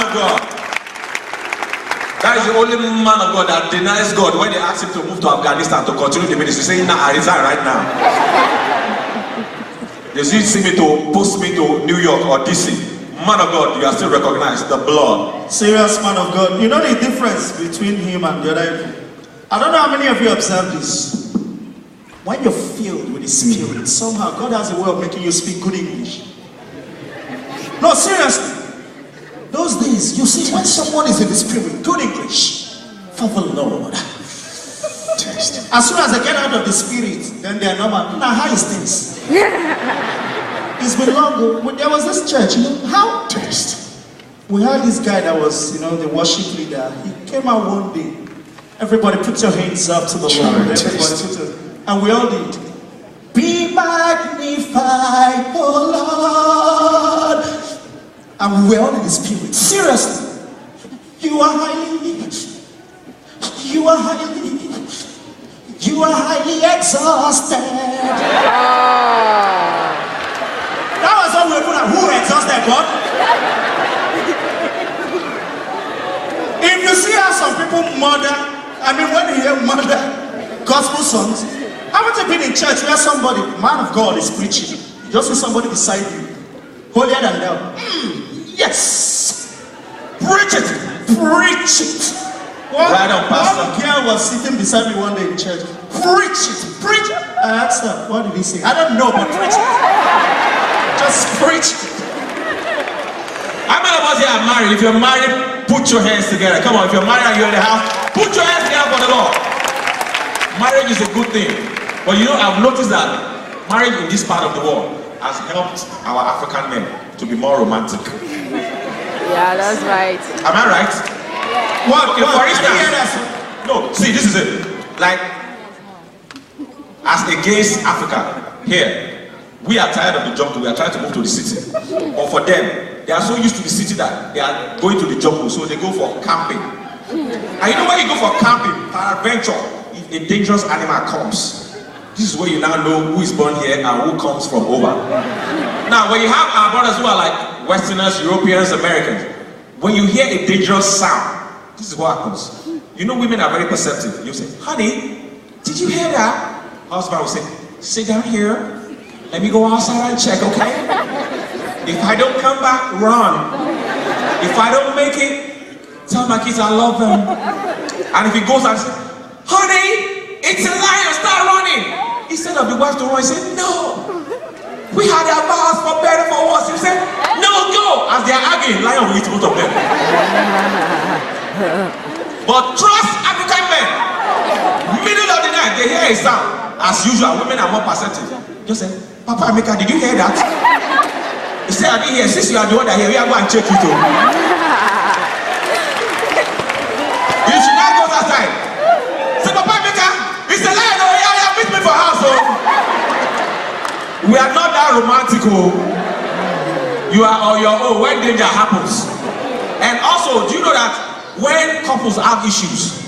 of God. That is the only man of God that denies God when they ask him to move to Afghanistan to continue the ministry, saying, "Nah, I resign right now." They see me to post me to New York or DC. Man of God, you are still recognized. The blood. Serious man of God. You know the difference between him and the other. I don't know how many of you observe this. When you're filled with the Spirit, somehow God has a way of making you speak good English. No, seriously. Those days, you see, when someone is in the Spirit, good English, for the Lord. Taste. As soon as they get out of the Spirit, then they are normal. Now, how is this? It's been long. There was this church, you know, how? Taste. We had this guy that was, you know, the worship leader. He came out one day. Everybody put your hands up to the Lord. Everybody put your, and we all did. Be magnified, oh Lord. And we were all in the Spirit. Seriously. You are highly exhausted. That was all we were putting. Who exhausted God? If you see how some people murder, I mean when you hear murder gospel songs, haven't you been in church where somebody, man of God, is preaching? You just see somebody beside you, holier than thou. Yes! Preach it! Preach it! Right on, Pastor. One girl was sitting beside me one day in church. Preach it! Preach it! I asked her, what did he say? I don't know, but preach it. Just preach it. How many of us here are married? If you're married, put your hands together. Come on, if you're married and you're in the house, put your hands together for the Lord. Marriage is a good thing. But you know, I've noticed that marriage in this part of the world has helped our African men to be more romantic. Yeah, that's right. Am I right? Yeah. Well, okay, for instance, no, see, this is it. Like, as against Africa, here, we are tired of the jungle, we are trying to move to the city. But for them, they are so used to the city that they are going to the jungle, so they go for camping. And you know when you go for camping, peradventure, if a dangerous animal comes, this is where you now know who is born here and who comes from over. Now, when you have our brothers who are like Westerners, Europeans, Americans, when you hear a dangerous sound, this is what happens. You know women are very perceptive. You say, honey, did you hear that? Husband will say, sit down here. Let me go outside and check, okay? If I don't come back, run. If I don't make it, tell my kids I love them. And if he goes out and says, honey, it's a lion, start running. Instead of the wife to run, he said, no. We had our vows for better, for worse. He said, no, go. As they are arguing, lion will eat both of them. But trust African men. Middle of the night, they hear a sound. As usual, women are more perceptive. Just say, Papa Emeka, did you hear that? He said, I didn't hear. Since you are the one that hear, we are going to check you too. You should not go outside. Say, Papa Emeka, it's a lion. Oh, yeah, meet me for house. Oh. We are not that romantic. Oh. You are on your own when danger happens. And also, do you know that when couples have issues,